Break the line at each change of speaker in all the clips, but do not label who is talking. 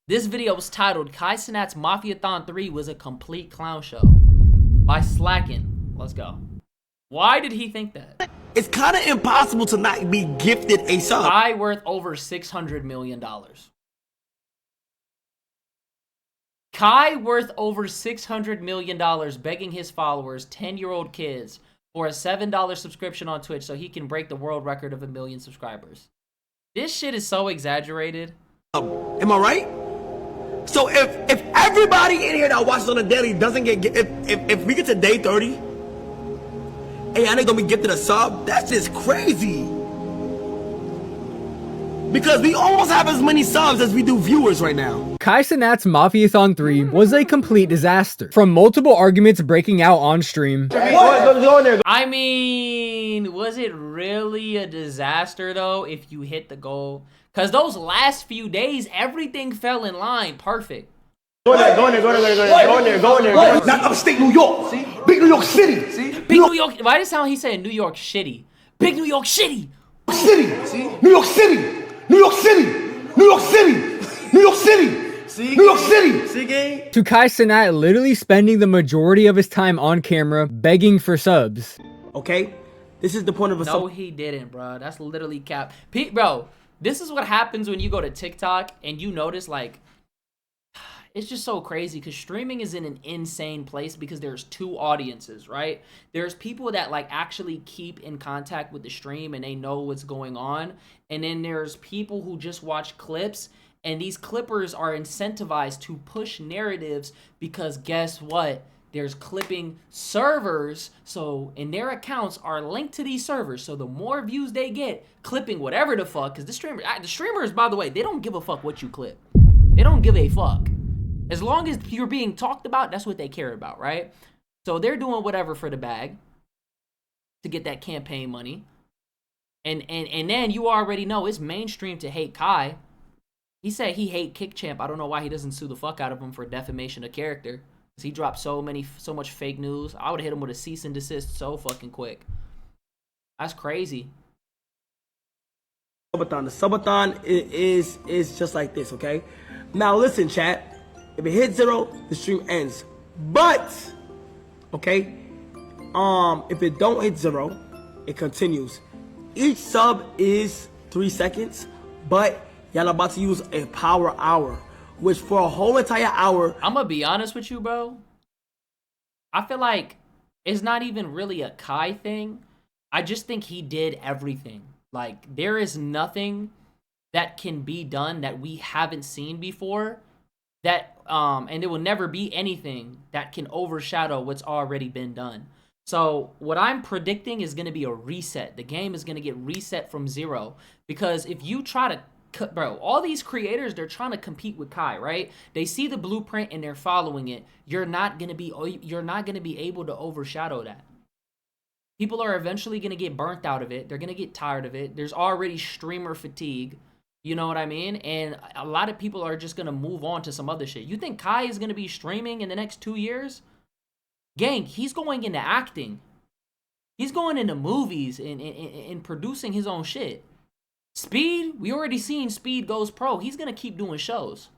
This video was titled Cenat's Mafiathon 3 was a complete clown show by Slackin'. Let's go. Why did he think that?
It's kind of impossible to not be gifted a sub.
Kai worth over $600 million. Kai worth over $600 million begging his followers, 10-year-old kids, for a $7 subscription on Twitch so he can break the world record of 1 million subscribers. This shit is so exaggerated.
Am I right? So if everybody in here that watches on a daily doesn't get, if we get to day 30, and y'all ain't gonna be gifted a sub, that's just crazy. Because we almost have as many subs as we do viewers right now.
Cenat's Mafiathon 3 was a complete disaster. From multiple arguments breaking out on stream.
I mean, was it really a disaster though if you hit the goal? Because those last few days, everything fell in line perfect.
Go in there. Not upstate New York. See? Big New York City. See?
Big New York. Why did it sound like he said New York shitty? Big New York shitty.
City. See? New York City. New York City. New York City. New York City. See? New York City. See, gang?
To Cenat literally spending the majority of his time on camera begging for subs.
Okay? This is the point of a sub.
No, he didn't, bro. That's literally cap. Bro, this is what happens when you go to TikTok and you notice, like, it's just so crazy because streaming is in an insane place because there's two audiences, right? There's people that like actually keep in contact with the stream and they know what's going on. And then there's people who just watch clips, and these clippers are incentivized to push narratives because guess what? There's clipping servers, so and their accounts are linked to these servers. So the more views they get, clipping whatever the fuck, because the streamers, by the way, they don't give a fuck what you clip. They don't give a fuck. As long as you're being talked about, that's what they care about, right? So they're doing whatever for the bag to get that campaign money. And then you already know it's mainstream to hate Kai. He said he hate Kick Champ. I don't know why he doesn't sue the fuck out of him for defamation of character. Because he dropped so much fake news. I would have hit him with a cease and desist so fucking quick. That's crazy.
Subathon. The Subathon is just like this, okay? Now listen, chat. If it hits 0, the stream ends. But, okay, if it don't hit 0, it continues. Each sub is 3 seconds, but y'all about to use a power hour, which for a whole entire hour.
I'm gonna be honest with you, bro. I feel like it's not even really a Kai thing. I just think he did everything. Like, there is nothing that can be done that we haven't seen before. That and there will never be anything that can overshadow what's already been done. So what I'm predicting is going to be a reset. The game is going to get reset from 0, because if you try to, bro, all these creators, they're trying to compete with Kai, right? They see the blueprint and they're following it. You're not going to be able to overshadow that. People are eventually going to get burnt out of it. They're going to get tired of it. There's already streamer fatigue. You know what I mean? And a lot of people are just going to move on to some other shit. You think Kai is going to be streaming in the next 2 years? Gang, he's going into acting. He's going into movies and producing his own shit. Speed, we already seen Speed goes pro. He's going to keep doing shows.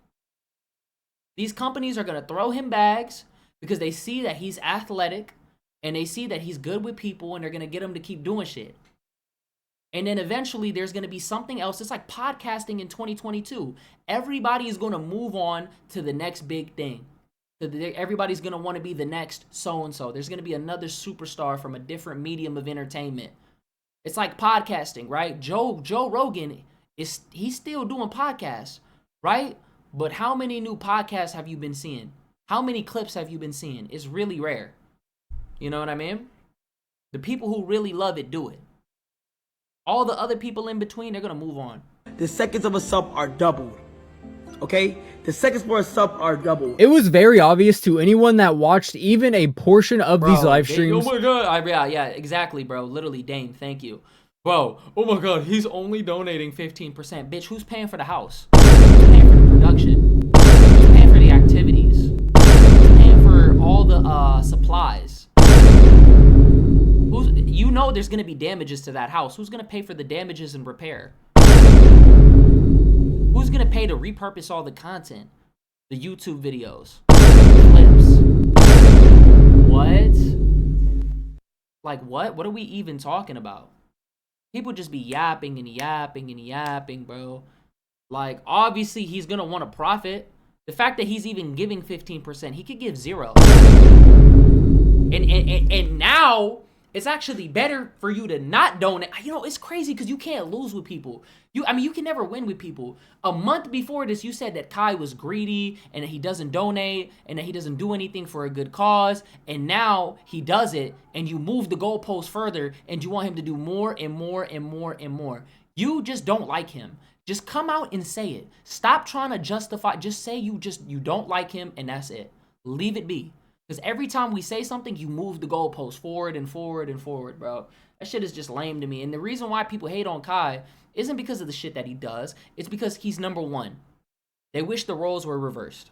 These companies are going to throw him bags because they see that he's athletic and they see that he's good with people, and they're going to get him to keep doing shit. And then eventually there's going to be something else. It's like podcasting in 2022. Everybody is going to move on to the next big thing. Everybody's going to want to be the next so-and-so. There's going to be another superstar from a different medium of entertainment. It's like podcasting, right? Joe Rogan, he's still doing podcasts, right? But how many new podcasts have you been seeing? How many clips have you been seeing? It's really rare. You know what I mean? The people who really love it do it. All the other people in between, they're going to move on.
The seconds of a sub are doubled. Okay? The seconds for a sub are doubled.
It was very obvious to anyone that watched even a portion of these live streams.
Oh my god. Yeah, exactly, bro. Literally, Dame, thank you. Bro, oh my god, he's only donating 15%. Bitch, who's paying for the house? Who's paying for the production? Who's paying for the activities? Who's paying for all the supplies? You know there's going to be damages to that house. Who's going to pay for the damages and repair? Who's gonna pay to repurpose all the content? The YouTube videos, clips. What? Like what? What are we even talking about? People just be yapping and yapping and yapping, bro. Like, obviously, he's gonna want to profit. The fact that he's even giving 15%, he could give 0. And now it's actually better for you to not donate. You know, it's crazy because you can't lose with people. I mean, you can never win with people. A month before this, you said that Kai was greedy and that he doesn't donate and that he doesn't do anything for a good cause. And now he does it, and you move the goalpost further, and you want him to do more and more and more and more. You just don't like him. Just come out and say it. Stop trying to justify. Just say you don't like him, and that's it. Leave it be. Because every time we say something, you move the goalpost forward and forward and forward, bro. That shit is just lame to me. And the reason why people hate on Kai isn't because of the shit that he does. It's because he's number one. They wish the roles were reversed.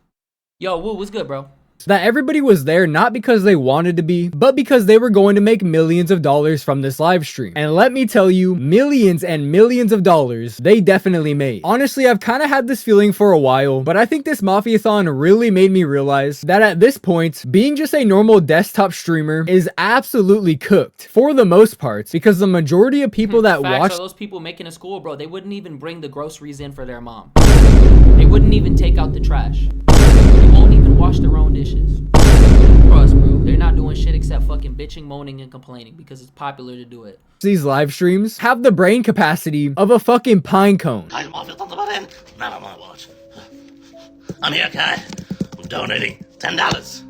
Yo, Woo, what's good, bro?
That everybody was there not because they wanted to be, but because they were going to make millions of dollars from this live stream. And let me tell you, millions and millions of dollars they definitely made. Honestly, I've kind of had this feeling for a while, but I think this Mafiathon really made me realize that at this point, being just a normal desktop streamer is absolutely cooked for the most part, because the majority of people that watch
those people making a school, bro, they wouldn't even bring the groceries in for their mom. They wouldn't even take out the trash. They won't even wash their own dishes. Trust, bro. They're not doing shit except fucking bitching, moaning, and complaining because it's popular to do it.
These live streams have the brain capacity of a fucking pine cone.
Guys, Mafiathon's about in. Not on my watch. I'm here, Kai. I'm donating $10.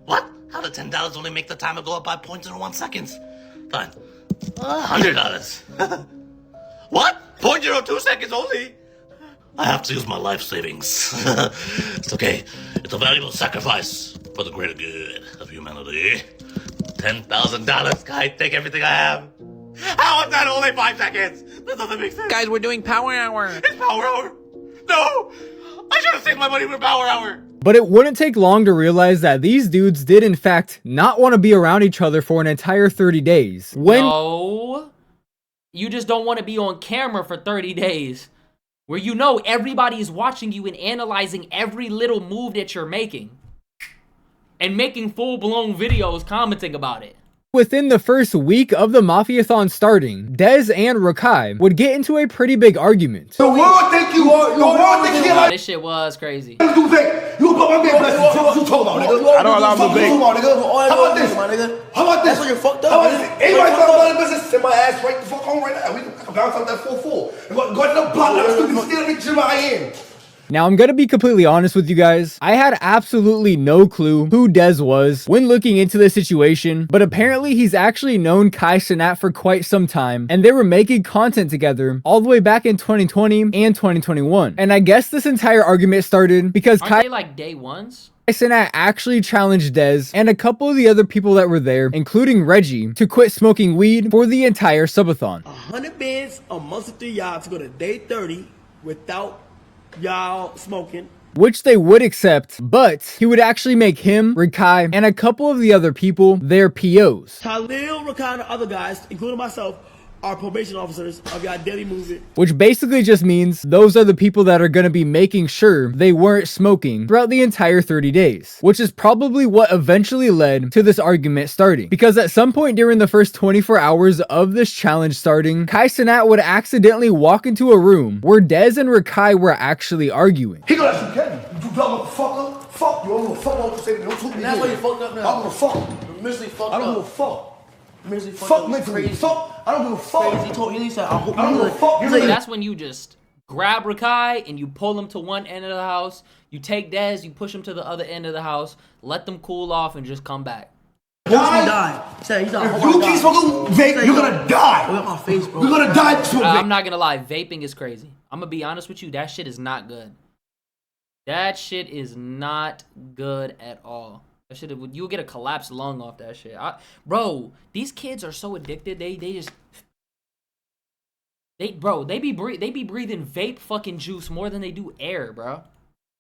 What? How did $10 only make the timer go up by 0.01 seconds? Fine. $100. What? 0.02 seconds only? I have to use my life savings. It's okay. It's a valuable sacrifice for the greater good of humanity. $10,000, Kai. Take everything I have. How is that only 5 seconds? That doesn't make sense.
Guys, we're doing Power Hour.
It's Power Hour. No! I should have saved my money for Power Hour.
But it wouldn't take long to realize that these dudes did in fact not want to be around each other for an entire 30 days.
No. You just don't want to be on camera for 30 days. Where you know everybody is watching you and analyzing every little move that you're making. And making full-blown videos commenting about it.
Within the first week of the Mafiathon starting, Dez and Rakai would get into a pretty big argument.
The world think you are. The world think you like.
This shit was crazy.
You do vape. You put my vape blessing. What you talking about, nigga?
I don't allow my vape.
How about this, my nigga? How about this?
That's when you're fucked up.
How about this? Anybody talking about the business? Send my ass right the fuck home right now. We can bounce out that 4-4. Go to the block. Let us steal the gym I am.
Now, I'm gonna be completely honest with you guys. I had absolutely no clue who Dez was when looking into this situation, but apparently he's actually known Kai Cenat for quite some time, and they were making content together all the way back in 2020 and 2021. And I guess this entire argument started because
Aren't they like day ones?
Cenat actually challenged Dez and a couple of the other people that were there, including Reggie, to quit smoking weed for the entire Subathon.
100 bands amongst the y'all to go to day 30 without y'all smoking.
Which they would accept, but he would actually make him, Rakai, and a couple of the other people their POs.
Khalil, Rakai, and the other guys, including myself, are probation officers of y'all daily movement.
Which basically just means those are the people that are going to be making sure they weren't smoking throughout the entire 30 days. Which is probably what eventually led to this argument starting. Because at some point during the first 24 hours of this challenge starting, Kai Cenat would accidentally walk into a room where Dez and Rakai were actually arguing.
He gonna let you get me. You dumb motherfucker. Fuck you. I don't give a fuck what you say. Don't talk to me.
That's why you fucked up now.
I don't give a fuck.
You're mentally fucked up.
I don't give a fuck.
Mentally fucked
Fuck
up.
mentally.
Crazy.
Fuck. I don't give a fuck.
Crazy. He told you, he said, I hope
I don't
you
give a fuck.
See, that's when you just grab Rakai and you pull him to one end of the house. You take Dez, you push him to the other end of the house, let them cool off, and just come back.
die. Say, he's
If you keep smoking vape, you're gonna die.
Look at my face, bro.
You're gonna die.
I'm not gonna lie, vaping is crazy. I'm gonna be honest with you, that shit is not good. That shit is not good at all. That shit, you'll get a collapsed lung off that shit. Bro, these kids are so addicted. They be breathing vape fucking juice more than they do air, bro.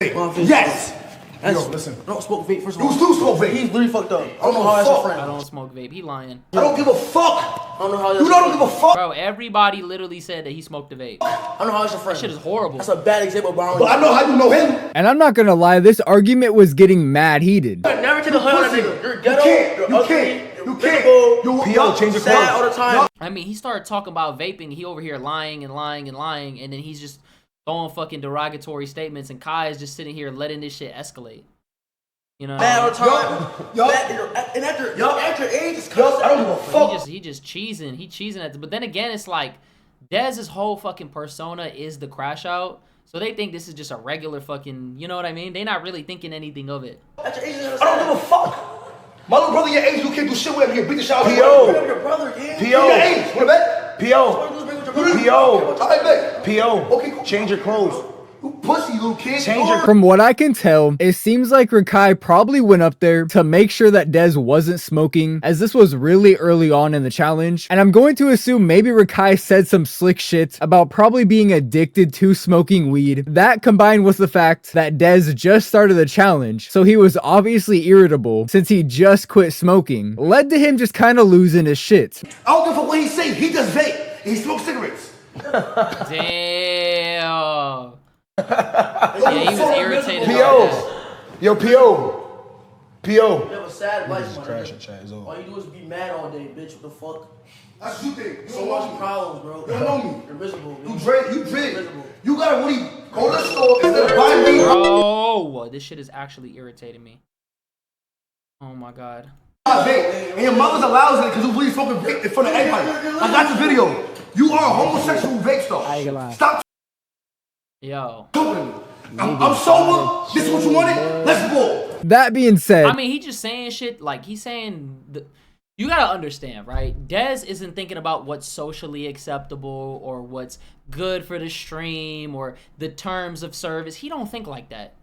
Yes. Yo, listen.
I don't smoke vape, first of all.
You do smoke vape.
He's literally fucked up. I don't know
give
how
a
that's a
fuck.
friend.
I don't smoke vape. He lying.
I don't give a fuck.
I don't know how
You don't give a fuck.
Bro, everybody literally said that he smoked a vape.
I don't know how it's your friend.
That shit is horrible.
That's a bad example, bro.
But I know how you know him.
And I'm not gonna lie, this argument was getting mad heated.
Never take a hood on that nigga. You're ghetto.
You can't. You
P.O. change your
sad
clothes.
all the time.
I mean, he started talking about vaping. He over here lying and lying and lying, and then he's just throwing fucking derogatory statements, and Kai is just sitting here letting this shit escalate. You know,
Bad all the time.
Yup.
And at your age, it's
I don't give a fuck.
he just cheesing. He cheesing at but then again, it's like Dez's whole fucking persona is the crash out. So they think this is just a regular fucking, you know what I mean? They're not really thinking anything of it.
At your age,
I don't give a fuck. My little brother your age, you can't do shit with him. He beat the shit out of
P.O.
you.
your brother, yeah.
Your age. Wanna bet?
P.O. P.O.
All right, bet.
P.O.
Okay, cool.
Change your clothes.
You pussy, little kid.
Change your
From what I can tell, it seems like Rakai probably went up there to make sure that Dez wasn't smoking, as this was really early on in the challenge. And I'm going to assume maybe Rakai said some slick shit about probably being addicted to smoking weed. That combined with the fact that Dez just started the challenge, so he was obviously irritable since he just quit smoking, led to him just kind of losing his shit.
I don't give a fuck what he say. He does vape. He smokes cigarettes.
Damn. Yeah, he was irritated.
P.O. Yo, P.O. P.O.
You have a sad life, man.
Crashing chat is over.
All you do is be mad all day, bitch. What the fuck?
That's what you think. You
So
don't
much
know me.
problems, bro.
You don't know me.
You're miserable.
You
bitch.
drink. You
You're
drink.
miserable.
You gotta really go to the store instead of buying weed.
Bro, this shit is actually irritating me. Oh my god.
Vape. And your mother's allows it because you really smoking vape in front of everybody. I got the video. You are a homosexual vape star.
I ain't gonna lie.
Stop
Yo.
talking to me. I'm sober. This is what you wanted. Let's go.
That being said,
I mean, he just saying shit like he's saying you gotta understand, right? Dez isn't thinking about what's socially acceptable or what's good for the stream or the terms of service. He don't think like that.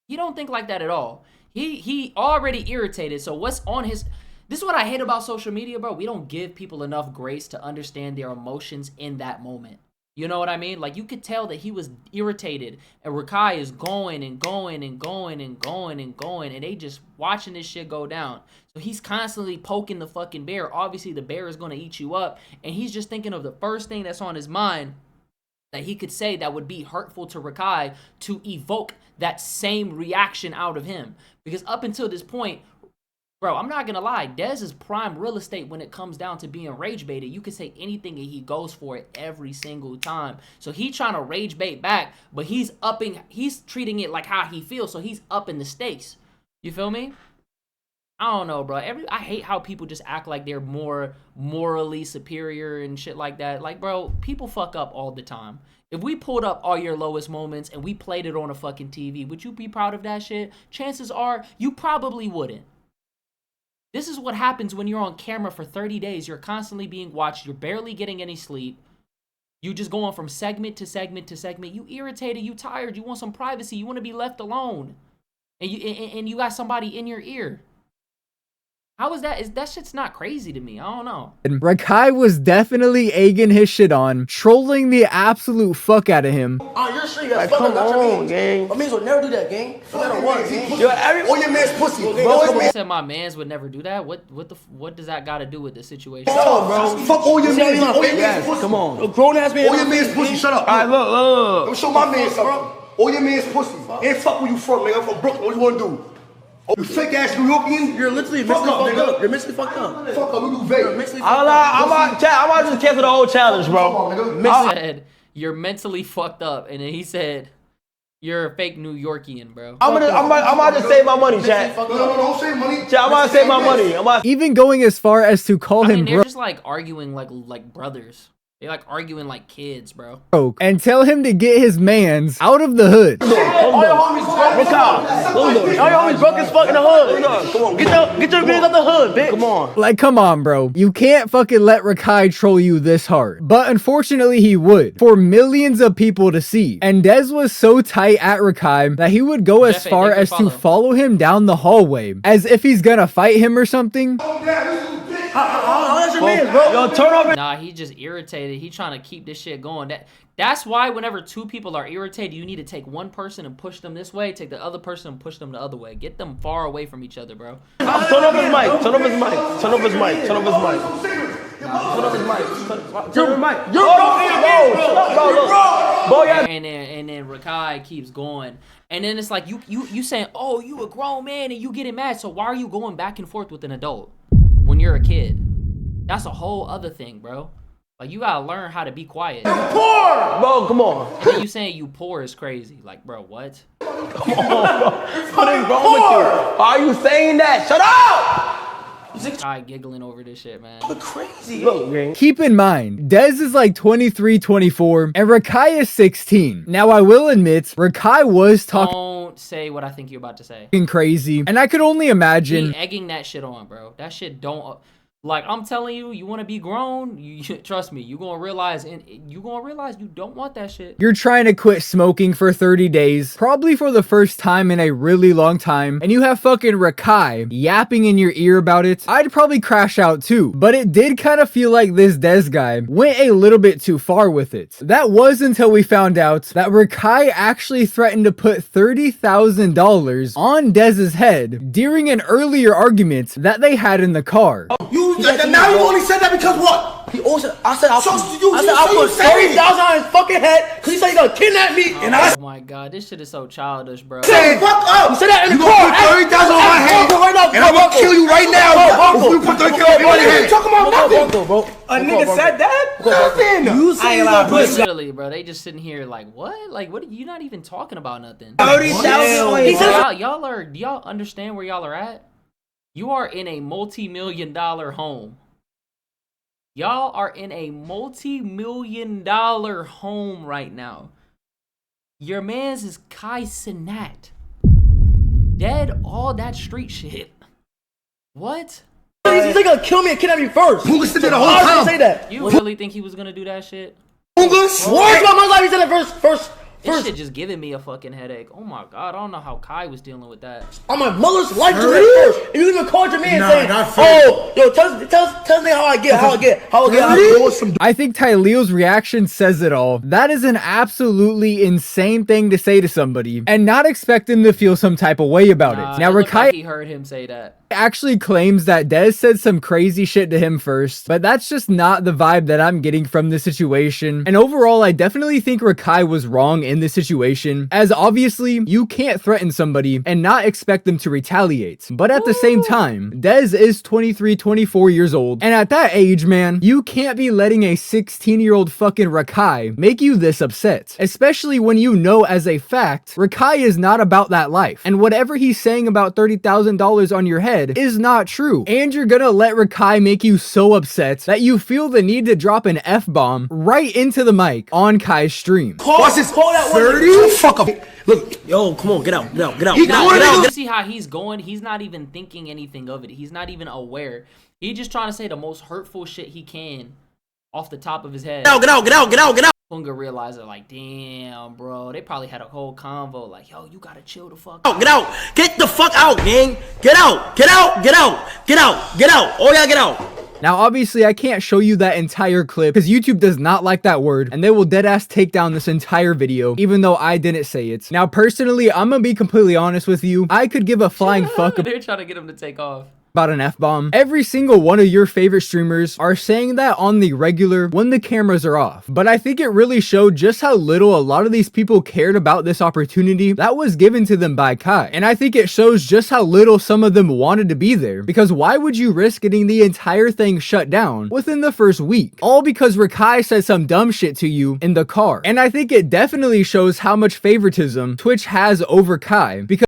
He don't think like that at all. He already irritated. So what's on his... This is what I hate about social media, bro. We don't give people enough grace to understand their emotions in that moment. You know what I mean? Like, you could tell that he was irritated, and Rakai is going and going and going and going and going, and they just watching this shit go down. So he's constantly poking the fucking bear. Obviously, the bear is going to eat you up, and he's just thinking of the first thing that's on his mind that he could say that would be hurtful to Rakai to evoke that same reaction out of him. Because up until this point, bro, I'm not gonna lie, Dez is prime real estate when it comes down to being rage baited. You can say anything and he goes for it every single time. So he trying to rage bait back, but he's treating it like how he feels, so he's upping the stakes. You feel me? I don't know, bro. I hate how people just act like they're more morally superior and shit like that. Like, bro, people fuck up all the time. If we pulled up all your lowest moments and we played it on a fucking TV, would you be proud of that shit? Chances are you probably wouldn't. This is what happens when you're on camera for 30 days. You're constantly being watched. You're barely getting any sleep. You just going from segment to segment to segment. You irritated. You tired. You want some privacy. You want to be left alone. And you got somebody in your ear. How is that? That shit's not crazy to me. I don't know.
Rakai was definitely egging his shit on, trolling the absolute fuck out of him.
On your street, that's
Like, come
not your
on,
means.
gang.
My means will never do that, gang. No matter what, gang.
Yo, every...
Or your man's pussy.
Okay,
Bro,
come
his
on.
man.
I said my mans would never do that. What does that got to do with the situation?
Oh, bro. Fuck all your man's. All your man's
Yes,
pussy.
come on.
A grown ass man.
All your man's pussy. Shut up.
All right, look.
Let me show my man something. All your man's pussy. Ain't fuck where you from, nigga. I'm from Brooklyn. What you want to do? Oh, you fake ass New Yorkian?
You're literally
Fuck
mentally
up,
fucked
nigga.
up. You're mentally fucked up.
Fuck up. We do
You're
vape.
mentally
I'm
fucked up.
about to just cancel the whole challenge,
Come on,
bro.
nigga.
He said, you're mentally fucked up. And then he said, you're a fake New Yorkian, bro.
I'm about to save my money, chat.
No, don't say money.
Chat, I'm about to save my money.
Even going as far as to call
I mean,
him
they're just like arguing like brothers. They're like arguing like kids, bro.
broke and tell him to get his mans out of the hood.
All your homies broke as fuck in the hood. Come on, get your bills out the hood, bitch. Come on.
Like, come on, bro. You can't fucking let Rakai troll you this hard. But unfortunately, he would, for millions of people to see. And Dez was so tight at Rakai that he would go as
Jefe,
far
thank you
as
for
to follow him down the hallway, as if he's gonna fight him or something.
How's your man, bro?
Yo, turn off.
Nah, he just irritated. He trying to keep this shit going. That's why whenever two people are irritated, you need to take one person and push them this way, take the other person and push them the other way. Get them far away from each other, bro.
Turn off his mic. Turn off his mic. Turn off his mic. Turn off his mic. Put on his mic. Turn the mic.
You're
Bro, yeah.
And then Rakai keeps going. And then it's like you saying, oh, you a grown man and you getting mad. So why are you going back and forth with an adult when you're a kid? That's a whole other thing, bro. Like, you gotta learn how to be quiet.
Poor! Bro, come on.
And then you saying you poor is crazy. Like, bro, what?
Come on, bro. What is wrong with you? Why are you saying that? Shut up!
Rakai giggling over this shit, man.
Crazy. Look, gang.
Keep in mind, Dez is like 23, 24, and Rakai is 16. Now, I will admit, Rakai was talking
Don't say what I think you're about to say.
crazy, and I could only imagine
Be egging that shit on, bro. That shit don't... Like, I'm telling you, you want to be grown, you trust me, you gonna realize you don't want that shit.
you're trying to quit smoking for 30 days, probably for the first time in a really long time, and you have fucking Rakai yapping in your ear about it. I'd probably crash out too, but it did kind of feel like this Dez guy went a little bit too far with it. That was until we found out that Rakai actually threatened to put $30,000 on Dez's head during an earlier argument that they had in the car.
Now you only said that because what?
He also, I said I'll
So
put,
you-
I said
so
I'll
you
put
saying-
30,000 on his fucking head because he said he gonna kidnap me. And I
Oh my god, this shit is so childish, bro.
said, fuck up.
You said that in the
You
car.
gonna put 30,000 on my head,
Right now,
and I'm gonna kill you right now. If you put 30,000 on my head. Talking about nothing.
A nigga said that?
Nothing.
You
I ain't allowed to put
Literally, bro, they just sitting here like, what? Like, what? You not even talking about nothing.
30,000.
He said
Do y'all understand where y'all are at? You are in a multi-million-dollar home. Y'all are in a multi-million-dollar home right now. Your man's is Kai Cenat. Dead all that street shit. What?
he's gonna kill me and kidnap me first.
Who listened to the whole
Why did
time?
he say that?
You really think he was gonna do that shit?
Bungus?
Words about my life. He said that first.
This shit just giving me a fucking headache. Oh my god, I don't know how Kai was dealing with that.
On my mother's life, to
Really?
that first. And you even called your man
Nah,
saying,
not fair.
"Oh, yo, tell me how I get.
I think Tyleo's reaction says it all. That is an absolutely insane thing to say to somebody and not expect them to feel some type of way about it. Now,
it looked
Rakai
like he heard him say that.
actually claims that Dez said some crazy shit to him first, but that's just not the vibe that I'm getting from this situation. And overall, I definitely think Rakai was wrong in this situation, as obviously you can't threaten somebody and not expect them to retaliate. But at the same time, Dez is 23, 24 years old, and at that age, man, you can't be letting a 16-year-old fucking Rakai make you this upset, especially when you know as a fact Rakai is not about that life, and whatever he's saying about $30,000 on your head is not true, and you're gonna let Rakai make you so upset that you feel the need to drop an F-bomb right into the mic on Kai's stream.
What's this? 30? Fuck up. Look,
Yo, come on, get out.
You see how he's going? He's not even thinking anything of it. He's not even aware. He's just trying to say the most hurtful shit he can off the top of his head.
Get out.
Punga realized it, like, damn, bro. They probably had a whole convo, like, yo, you gotta chill the fuck out.
Get out. Get the fuck out, gang. Get out. Oh, yeah, get out.
Now, obviously, I can't show you that entire clip because YouTube does not like that word and they will deadass take down this entire video, even though I didn't say it. Now, personally, I'm gonna be completely honest with you. I could give a flying fuck
They're trying to get him to take off.
about an F-bomb. Every single one of your favorite streamers are saying that on the regular when the cameras are off. But I think it really showed just how little a lot of these people cared about this opportunity that was given to them by Kai. And I think it shows just how little some of them wanted to be there. Because why would you risk getting the entire thing shut down within the first week? All because Rakai said some dumb shit to you in the car. And I think it definitely shows how much favoritism Twitch has over Kai. Because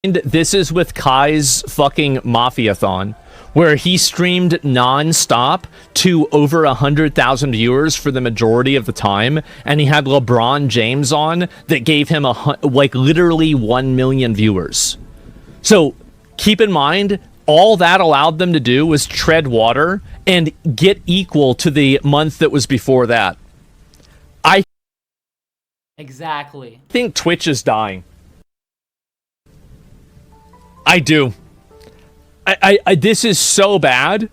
this is with Kai's fucking Mafiathon, where he streamed non-stop to over 100,000 viewers for the majority of the time, and he had LeBron James on that gave him like literally 1 million viewers. So keep in mind, all that allowed them to do was tread water and get equal to the month that was before that. I
Exactly.
think Twitch is dying. I do. This is so bad.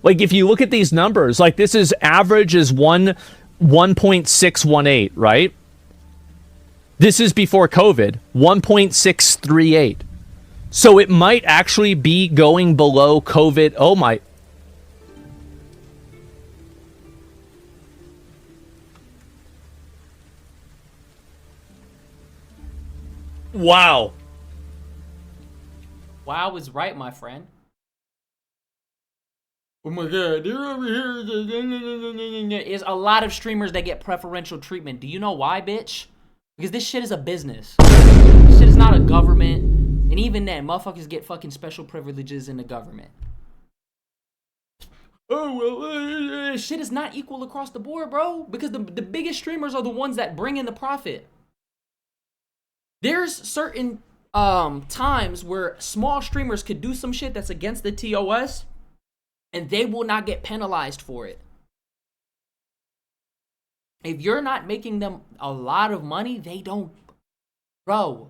Like, if you look at these numbers, like, this is average is 1.618, right? This is before COVID, 1.638. So it might actually be going below COVID. Oh my. Wow.
Wow is right, my friend. Oh my god, they're over here. There's a lot of streamers that get preferential treatment. Do you know why, bitch? Because this shit is a business. This shit is not a government. And even then, motherfuckers get fucking special privileges in the government. Oh, well, shit is not equal across the board, bro. Because the biggest streamers are the ones that bring in the profit. There's certain times where small streamers could do some shit that's against the TOS, and they will not get penalized for it. If you're not making them a lot of money, they don't. Bro,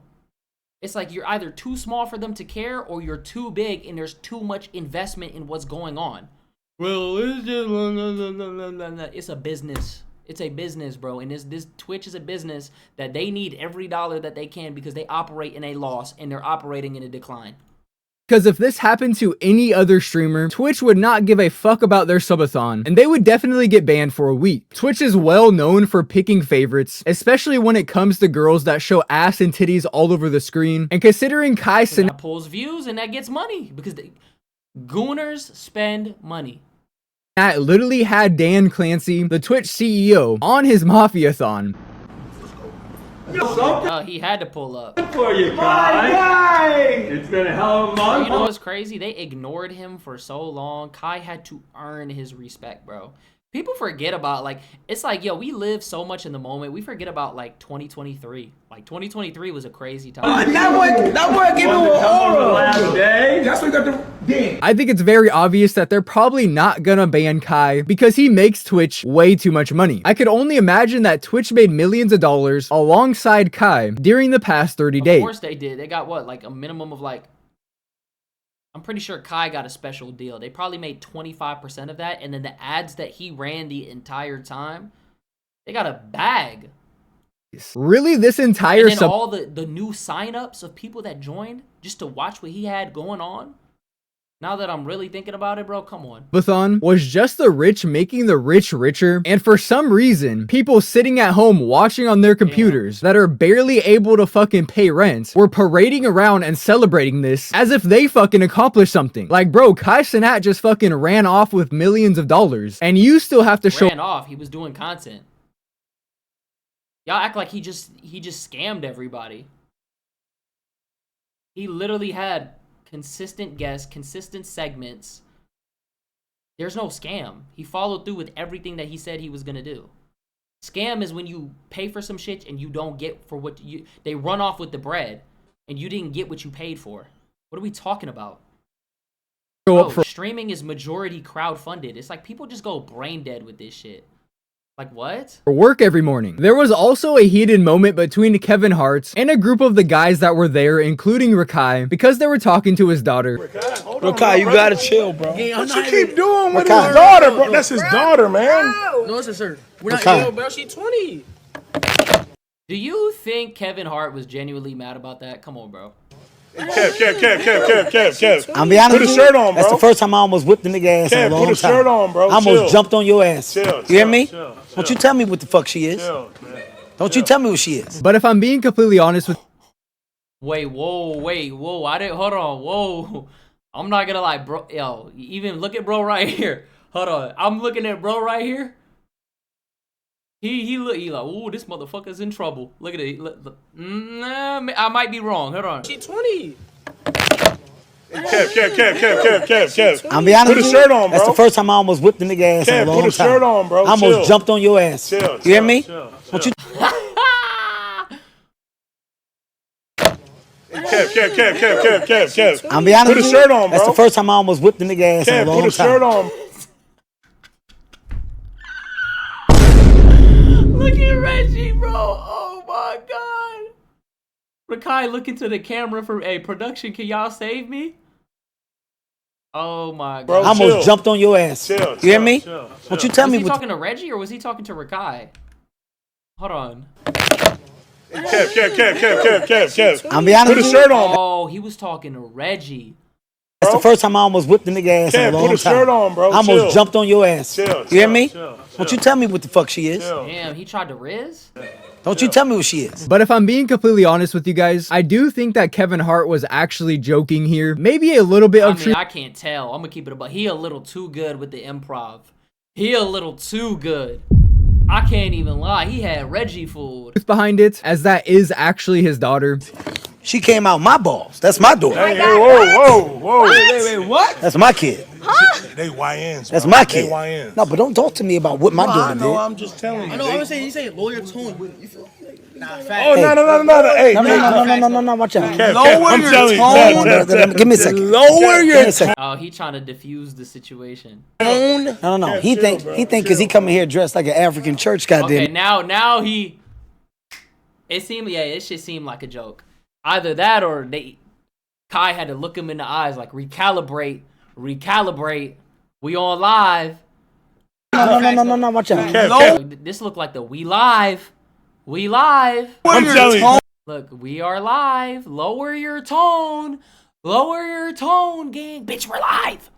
it's like you're either too small for them to care, or you're too big and there's too much investment in what's going on. Well, it's just it's a business. It's a business, bro. And this Twitch is a business that they need every dollar that they can because they operate in a loss and they're operating in a decline.
Because if this happened to any other streamer, Twitch would not give a fuck about their subathon, and they would definitely get banned for a week. Twitch is well known for picking favorites, especially when it comes to girls that show ass and titties all over the screen, and considering Kai Cenat
that pulls views and that gets money, because gooners spend money.
Literally had Dan Clancy, the Twitch CEO, on his Mafiathon.
He had to pull up.
For you, Kai. It's been a hell of a month.
You know what's crazy? They ignored him for so long. Kai had to earn his respect, bro. People forget about, like, it's like, yo, we live so much in the moment. We forget about, like, 2023. Like, 2023 was a crazy time.
That boy gave him an aura. Last day. That's what got the damn.
I think it's very obvious that they're probably not gonna ban Kai because he makes Twitch way too much money. I could only imagine that Twitch made millions of dollars alongside Kai during the past 30 days.
Of course they did. They got what, like a minimum of like, I'm pretty sure Kai got a special deal. They probably made 25% of that, and then the ads that he ran the entire time, they got a bag.
Really, this entire
and then all the new signups of people that joined just to watch what he had going on. Now that I'm really thinking about it, bro, come on.
Subathon was just the rich making the rich richer, and for some reason, people sitting at home watching on their computers that are barely able to fucking pay rent were parading around and celebrating this as if they fucking accomplished something. Like, bro, Kai Cenat just fucking ran off with millions of dollars, and you still have to show—
Ran off, he was doing content. Y'all act like he just scammed everybody. He literally had consistent guests, consistent segments. There's no scam. He followed through with everything that he said he was gonna do. Scam is when you pay for some shit and you don't get for what you— they run off with the bread and you didn't get what you paid for. What are we talking about? Bro, streaming is majority crowdfunded. It's like people just go brain dead with this shit. Like, what?
For work every morning. There was also a heated moment between Kevin Hart and a group of the guys that were there, including Rakai, because they were talking to his daughter.
Rakai, you gotta chill, bro.
What you keep doing with his daughter, bro? That's his daughter, man.
No, it's her. We're not ill, bro. She's 20.
Do you think Kevin Hart was genuinely mad about that? Come on, bro.
Kev.
I'm be honest
Put a shirt on, bro.
That's the first time I almost whipped the nigga ass in a long time.
Put a shirt on, bro.
I almost jumped on your ass.
Chill,
you hear me?
chill.
Don't you tell me what the fuck she is. Don't you tell me what she is.
But if I'm being completely honest with—
Wait, whoa. I didn't— hold on, whoa. I'm not gonna lie, bro. Yo, even look at bro right here. Hold on. I'm looking at bro right here. He like, ooh, this motherfucker's in trouble. Look at it. Look. I might be wrong. Hold on.
She 20.
Kev.
I'm be honest
Put a shirt on, bro.
That's the first time I almost whipped the nigga ass in a long time.
Put a shirt on, bro.
I almost jumped on your ass. You hear me? Don't you?
Kev. Kev.
I'm be honest
Put a
with you,
shirt on, bro.
that's the first time I almost whipped the nigga ass in a
Kev,
long
put a shirt
time.
on.
Look at Reggie, bro. Oh my god. Rakai, look into the camera for a production. Can y'all save me? Oh my
Bro,
I
god.
almost jumped on your ass.
Chill,
You hear me?
chill.
Won't you tell
Was
me
he
what?
talking to Reggie or was he talking to Rakai? Hold on.
Kev.
I'm be honest
Put a
with you,
shirt on,
Oh, he was talking to Reggie.
that's the first time I almost whipped the nigga ass in a
Kev,
long
put a
time.
shirt on, bro.
I almost
Chill.
jumped on your ass.
Chill,
You hear me?
chill.
Won't you tell me what the fuck she is?
Damn, he tried to Riz?
Don't you tell me what she is?
But if I'm being completely honest with you guys, I do think that Kevin Hart was actually joking here. Maybe a little bit
I
of
mean,
truth
I can't tell. I'm gonna keep it about. He a little too good with the improv. He a little too good. I can't even lie. He had Reggie fooled.
behind it, as that is actually his daughter.
She came out my balls. That's my daughter.
Hey, whoa.
Wait, what?
That's my kid.
They YNs.
That's
bro.
my
They
kid.
YNs.
No, but don't talk to me about what my daughter did.
I'm just telling you.
I know. I'm saying you say lawyer tone. You feel
Oh, no. Hey,
No. Watch out.
Kev,
Lower
I'm
your
telling you,
tone.
Kev.
Give me a second.
Lower your
Give me a second.
Oh, he trying to diffuse the situation.
tone.
No. He think because he coming here dressed like an African church goddamn.
Okay, now he. It seemed it should seem like a joke. Either that or Kai had to look him in the eyes like recalibrate. We on live.
No. Watch out.
Kev.
This look like the we live.
I'm telling you.
Look, we are live. Lower your tone, gang. Bitch, we're live.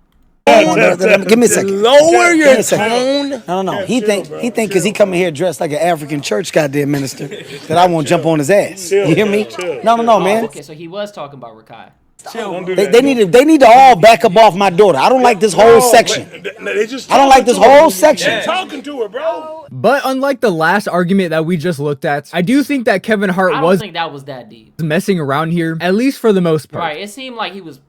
Give me a second.
Lower
Give me
your
a second.
tone.
No. He think because he coming here dressed like an African church goddamn minister that I won't jump on his ass. You hear me? No, man.
Okay, so he was talking about Rakai.
Don't do
They
that.
need to all back up off my daughter. I don't like this whole section.
They just
I don't like this
talking to her.
whole section.
Talking to her, bro.
But unlike the last argument that we just looked at, I do think that Kevin Hart
I don't
was
think that was that deep.
messing around here, at least for the most part.
Right, it seemed like he was.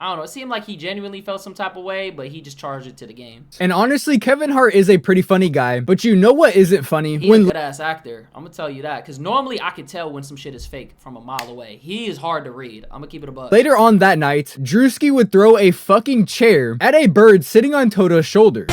I don't know. It seemed like he genuinely felt some type of way, but he just charged it to the game.
And honestly, Kevin Hart is a pretty funny guy, but you know what isn't funny?
He's a good ass actor. I'm gonna tell you that, because normally I can tell when some shit is fake from a mile away. He is hard to read. I'm gonna keep it a buck.
Later on that night, Drewski would throw a fucking chair at a bird sitting on Toto's shoulder.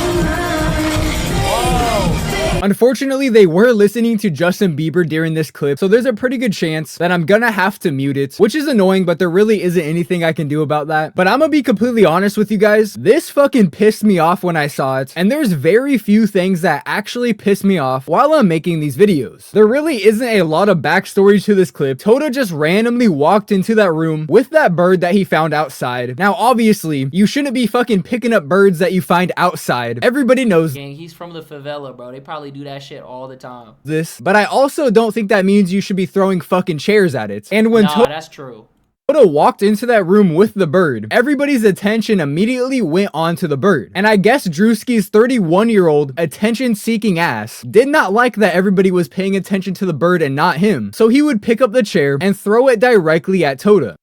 Unfortunately, they were listening to Justin Bieber during this clip, so there's a pretty good chance that I'm gonna have to mute it, which is annoying, but there really isn't anything I can do about that. But I'm gonna be completely honest with you guys, this fucking pissed me off when I saw it, and there's very few things that actually piss me off while I'm making these videos. There really isn't a lot of backstory to this clip. Toto just randomly walked into that room with that bird that he found outside. Now, obviously, you shouldn't be fucking picking up birds that you find outside. Everybody knows
Gang, he's from the favela, bro. They probably do that shit all the time.
this, but I also don't think that means you should be throwing fucking chairs at it. And when
Nah, that's true.
Toto walked into that room with the bird, everybody's attention immediately went on to the bird. And I guess Drewski's 31-year-old attention-seeking ass did not like that everybody was paying attention to the bird and not him. So he would pick up the chair and throw it directly at Toto.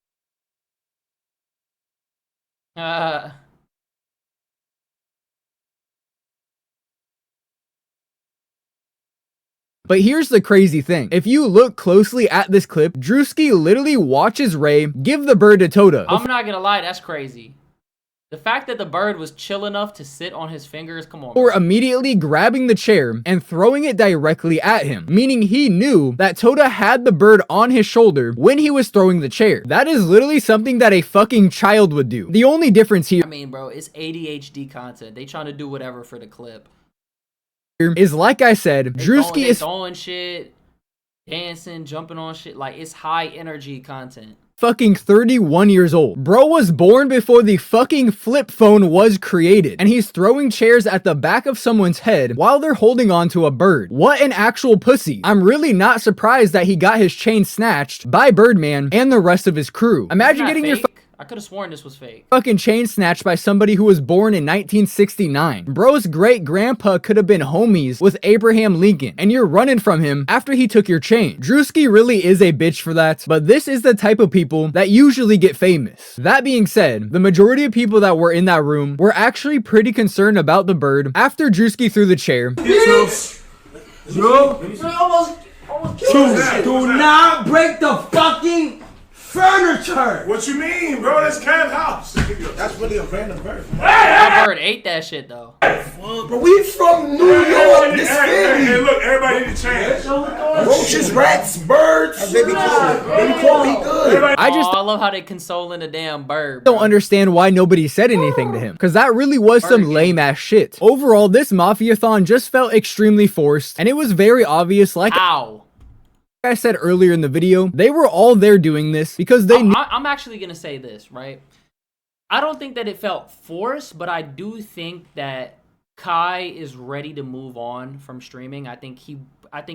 But here's the crazy thing. If you look closely at this clip, Drewski literally watches Ray give the bird to Toto.
I'm not gonna lie, that's crazy. The fact that the bird was chill enough to sit on his fingers, come on.
Before immediately grabbing the chair and throwing it directly at him, meaning he knew that Toto had the bird on his shoulder when he was throwing the chair. That is literally something that a fucking child would do. The only difference here
I mean, bro, it's ADHD content. They trying to do whatever for the clip.
is, like I said, Drewski is
throwing shit, dancing, jumping on shit. Like, it's high energy content.
fucking 31 years old. Bro was born before the fucking flip phone was created, and he's throwing chairs at the back of someone's head while they're holding on to a bird. What an actual pussy. I'm really not surprised that he got his chain snatched by Birdman and the rest of his crew. Imagine getting your
I could have sworn this was fake.
fucking chain snatched by somebody who was born in 1969. Bro's great grandpa could have been homies with Abraham Lincoln, and you're running from him after he took your chain. Drewski really is a bitch for that, but this is the type of people that usually get famous. That being said, the majority of people that were in that room were actually pretty concerned about the bird after Drewski threw the chair.
Do not break the fucking furniture.
What you mean, bro? That's Cam's house. That's really a random bird.
That bird ate that shit though.
But we from New York, this
Hey,
Philly.
look, everybody need to change.
Roaches, rats, birds. Baby call me good.
I just
I love how they consoling the damn bird.
don't understand why nobody said anything to him, because that really was some lame ass shit. Overall, this Mafiathon just felt extremely forced, and it was very obvious, like
Ow.
I said earlier in the video, they were all there doing this because they knew.
I'm actually gonna say this, right? I don't think that it felt forced, but I do think that Kai is ready to move on from streaming. I think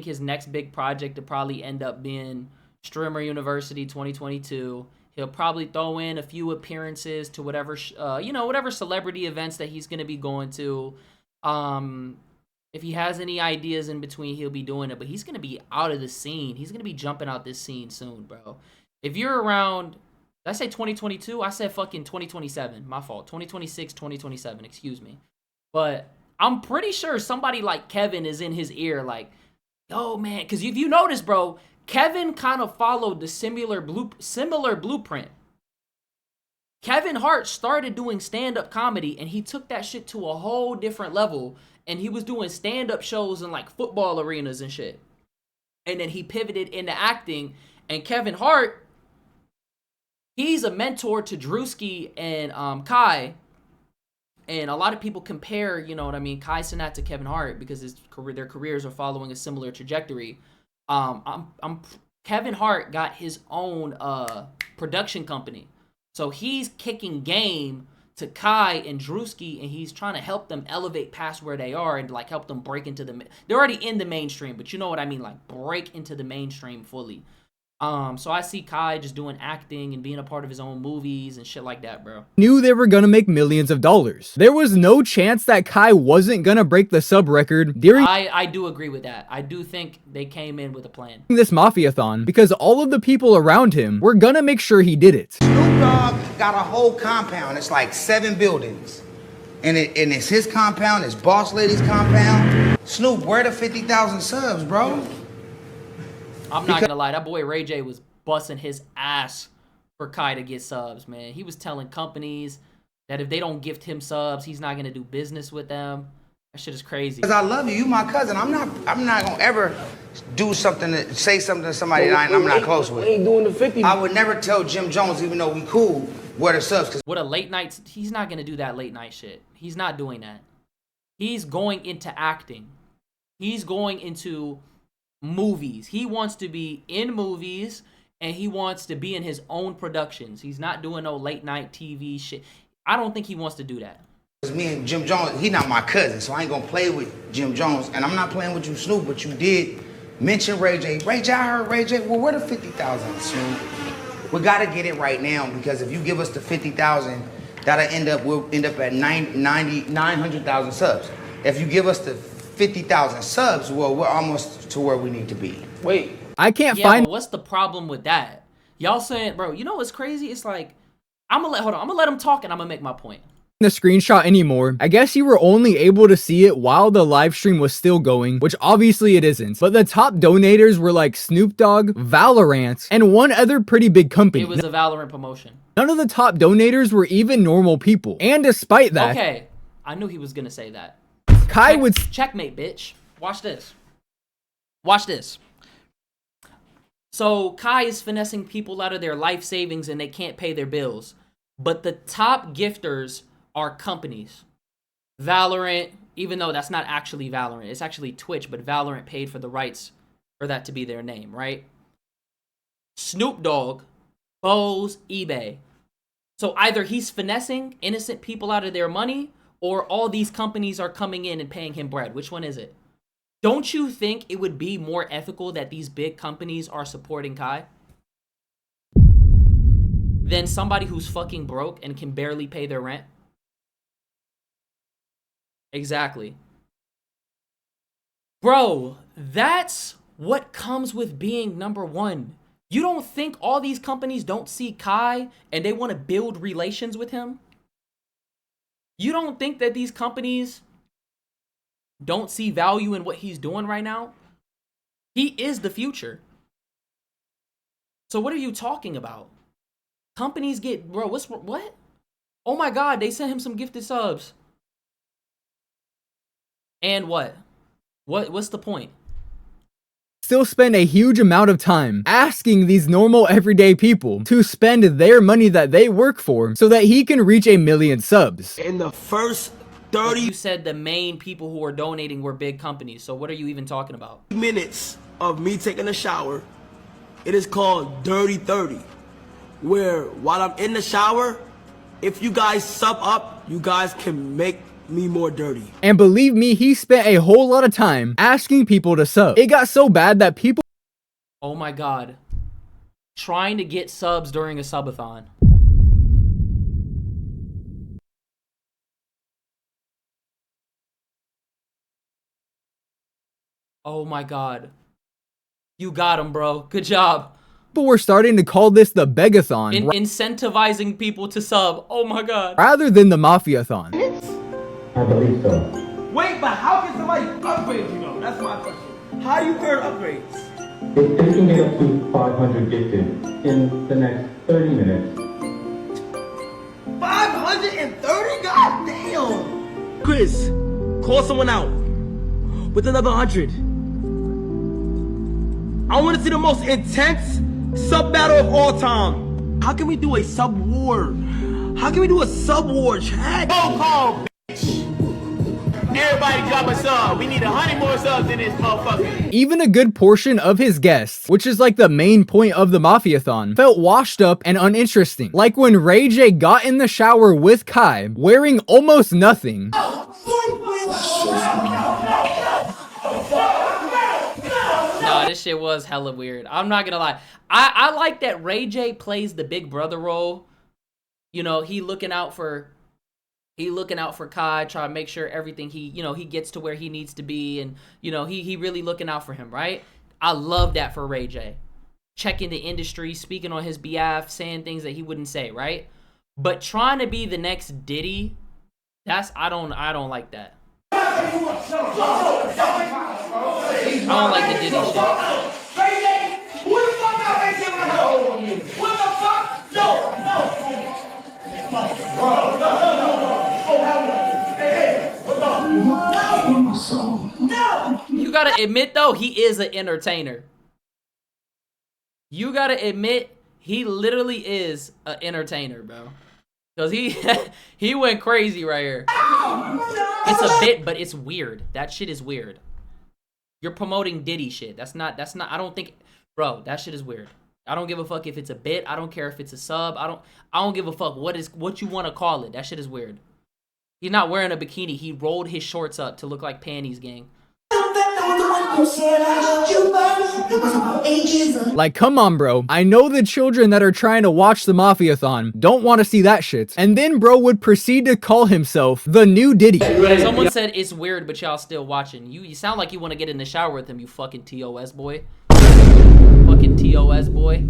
his next big project will probably end up being Streamer University 2022. He'll probably throw in a few appearances to whatever, whatever celebrity events that he's gonna be going to. If he has any ideas in between, he'll be doing it. But he's going to be out of the scene. He's going to be jumping out this scene soon, bro. If you're around, did I say 2022? I said fucking 2027. My fault. 2026, 2027. Excuse me. But I'm pretty sure somebody like Kevin is in his ear like, yo, man. Because if you notice, bro, Kevin kind of followed the similar blueprint. Kevin Hart started doing stand-up comedy, and he took that shit to a whole different level. And he was doing stand-up shows in like football arenas and shit. And then he pivoted into acting. And Kevin Hart, he's a mentor to Drewski and Kai. And a lot of people compare, you know what I mean, Kai Cenat to Kevin Hart because their careers are following a similar trajectory. Kevin Hart got his own production company. So he's kicking game to Kai and Drewski, and he's trying to help them elevate past where they are and like help them break into they're already in the mainstream, but you know what I mean, like break into the mainstream fully. So I see Kai just doing acting and being a part of his own movies and shit like that, bro.
Knew they were gonna make millions of dollars. There was no chance that Kai wasn't gonna break the sub record during
I do agree with that. I do think they came in with a plan.
this Mafiathon because all of the people around him were gonna make sure he did it.
Snoop Dogg got a whole compound. It's like 7 buildings. And it's his compound, it's Boss Lady's compound. Snoop, where the 50,000 subs, bro?
I'm not gonna lie, that boy Ray J was busting his ass for Kai to get subs, man. He was telling companies that if they don't gift him subs, he's not gonna do business with them. That shit is crazy.
Because I love you, you my cousin. I'm not gonna ever say something to somebody that I'm not close with.
Ain't doing the 50.
I would never tell Jim Jones, even though we cool, where the subs. Cause
What a late night, he's not gonna do that late night shit. He's not doing that. He's going into acting. He's going into movies. He wants to be in movies and he wants to be in his own productions. He's not doing no late night TV shit. I don't think he wants to do that.
me and Jim Jones, he not my cousin, so I ain't gonna play with Jim Jones. And I'm not playing with you, Snoop, but you did mention Ray J. Ray J, I heard Ray J. Well, where the 50,000, Snoop? We gotta get it right now because if you give us the 50,000, we'll end up at 900,000 subs. If you give us the 50,000 subs, well, we're almost to where we need to be.
Wait.
I can't
Yeah,
find
but what's the problem with that? Y'all saying, bro, you know what's crazy? It's like, I'm gonna let him talk and I'm gonna make my point.
the screenshot anymore. I guess you were only able to see it while the live stream was still going, which obviously it isn't. But the top donators were like Snoop Dogg, Valorant, and one other pretty big company.
It was a Valorant promotion.
None of the top donators were even normal people. And despite that,
Okay, I knew he was gonna say that.
Kai would
Checkmate, bitch. Watch this. Watch this. So Kai is finessing people out of their life savings and they can't pay their bills. But the top gifters are companies. Valorant, even though that's not actually Valorant, it's actually Twitch, but Valorant paid for the rights for that to be their name, right? Snoop Dogg, Bose, eBay. So either he's finessing innocent people out of their money, or all these companies are coming in and paying him bread. Which one is it? Don't you think it would be more ethical that these big companies are supporting Kai than somebody who's fucking broke and can barely pay their rent? Exactly. Bro, that's what comes with being number one. You don't think all these companies don't see Kai and they want to build relations with him? You don't think that these companies don't see value in what he's doing right now? He is the future. So what are you talking about? Companies get, bro, what? Oh my God, they sent him some gifted subs. And what? What's the point?
Still spend a huge amount of time asking these normal everyday people to spend their money that they work for so that he can reach 1 million subs.
In the first 30
You said the main people who were donating were big companies, so what are you even talking about?
minutes of me taking a shower, it is called Dirty 30, where while I'm in the shower, if you guys sub up, you guys can make me more dirty.
And believe me, he spent a whole lot of time asking people to sub. It got so bad that people
Oh my God. Trying to get subs during a subathon. Oh my God. You got him, bro. Good job.
were starting to call this the begathon
Incentivizing people to sub. Oh my God.
rather than the Mafiathon.
I believe so.
Wait, but how can somebody upgrade you though? That's my question. How do you earn upgrades?
They can get up to 500 gifted in the next 30 minutes.
530? God damn! Chris, call someone out with another 100. I want to see the most intense sub battle of all time. How can we do a sub war? How can we do a sub war, chat?
Roll call, bitch. Everybody drop a sub. We need 100 more subs in this motherfucker.
Even a good portion of his guests, which is like the main point of the Mafiathon, felt washed up and uninteresting. Like when Ray J got in the shower with Kai, wearing almost nothing.
Nah, this shit was hella weird. I'm not gonna lie. I like that Ray J plays the big brother role. You know, he looking out for Kai, trying to make sure everything he gets to where he needs to be, and he really looking out for him, right? I love that for Ray J. Checking the industry, speaking on his behalf, saying things that he wouldn't say, right? But trying to be the next Diddy, I don't like that. I don't like the Diddy shit. You gotta admit though, he is an entertainer. You gotta admit, he literally is an entertainer, bro. Cause he went crazy right here. It's a bit, but it's weird. That shit is weird. You're promoting Diddy shit. That's not, I don't think, bro, that shit is weird. I don't give a fuck if it's a bit. I don't care if it's a sub. I don't give a fuck what you want to call it. That shit is weird. He's not wearing a bikini. He rolled his shorts up to look like panties, gang.
Like, come on, bro. I know the children that are trying to watch the Mafiathon don't want to see that shit. And then bro would proceed to call himself the new Diddy.
Someone said it's weird, but y'all still watching. You sound like you want to get in the shower with him, you fucking TOS boy. Fucking TOS boy.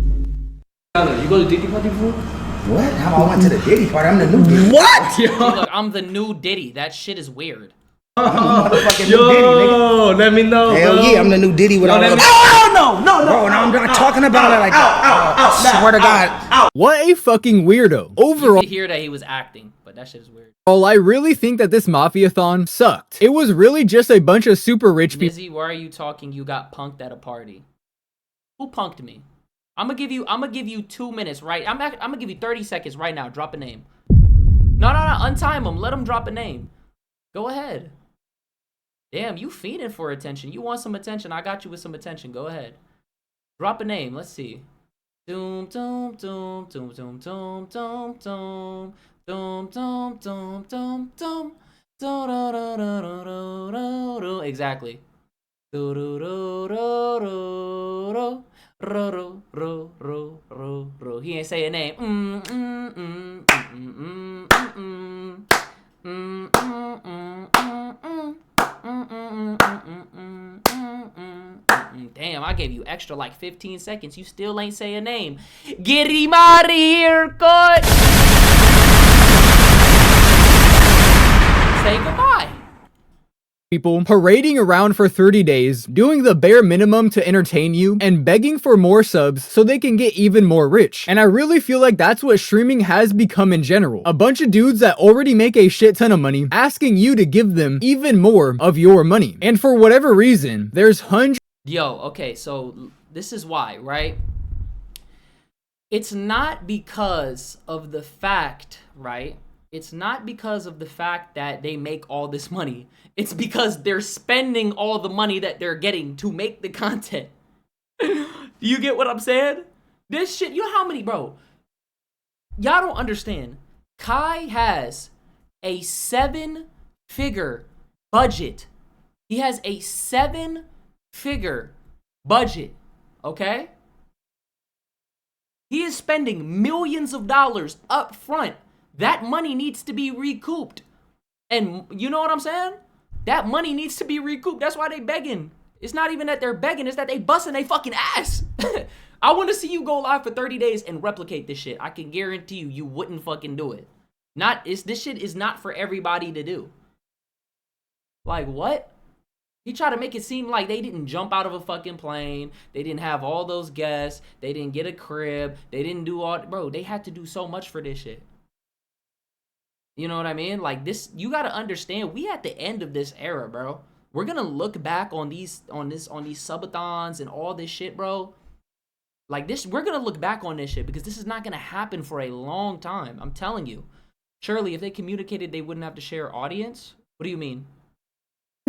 You go to Diddy party before?
What? How I went to the Diddy party? I'm the new Diddy.
What?
Look, I'm the new Diddy. That shit is weird.
I'm the motherfucking new Diddy, nigga.
Let me know.
Hell
bro.
yeah, I'm the new Diddy with all the...
No.
Bro, now I'm not talking about it like that. I swear to God.
What a fucking weirdo.
You
Overall,
could hear that he was acting, but that shit is weird.
I really think that this Mafiathon sucked. It was really just a bunch of super rich people.
Nizzy, why are you talking? You got punked at a party. Who punked me? I'm gonna give you 2 minutes, right? I'm gonna give you 30 seconds right now. Drop a name. No. Untime him. Let him drop a name. Go ahead. Damn, you fiending for attention. You want some attention? I got you with some attention. Go ahead. Drop a name. Let's see. Doom doom doom doom doom doom doom doom doom doom doom doom doom doom. Exactly. Do do do do do ro ro ro ro ro. He ain't say a name. Damn, I gave you extra like 15 seconds. You still ain't say a name. Get him out of here, cut. Say goodbye.
people parading around for 30 days, doing the bare minimum to entertain you, and begging for more subs so they can get even more rich. And I really feel like that's what streaming has become in general. A bunch of dudes that already make a shit ton of money, asking you to give them even more of your money. And for whatever reason, there's hundreds.
Yo, okay, so this is why, right? It's not because of the fact, right? It's not because of the fact that they make all this money. It's because they're spending all the money that they're getting to make the content. Do you get what I'm saying? This shit, you know how many, bro? Y'all don't understand. Kai has a 7-figure budget. He has a 7-figure budget, okay? He is spending millions of dollars up front. That money needs to be recouped. And you know what I'm saying? That money needs to be recouped. That's why they begging. It's not even that they're begging, it's that they busting they fucking ass. I want to see you go live for 30 days and replicate this shit. I can guarantee you wouldn't fucking do it. This shit is not for everybody to do. Like, what? He tried to make it seem like they didn't jump out of a fucking plane. They didn't have all those guests. They didn't get a crib. They didn't do all... Bro, they had to do so much for this shit. You know what I mean? Like, this... You gotta understand, we at the end of this era, bro. We're gonna look back on these subathons and all this shit, bro. Like, this... We're gonna look back on this shit because this is not gonna happen for a long time. I'm telling you. Surely, if they communicated they wouldn't have to share audience? What do you mean?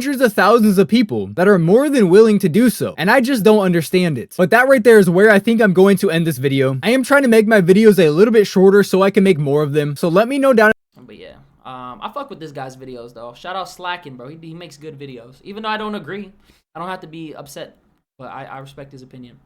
Hundreds of thousands of people that are more than willing to do so, and I just don't understand it. But that right there is where I think I'm going to end this video. I am trying to make my videos a little bit shorter so I can make more of them, so let me know down.
But yeah, I fuck with this guy's videos though. Shout out Slacking, bro. He makes good videos. Even though I don't agree, I don't have to be upset, but I respect his opinion.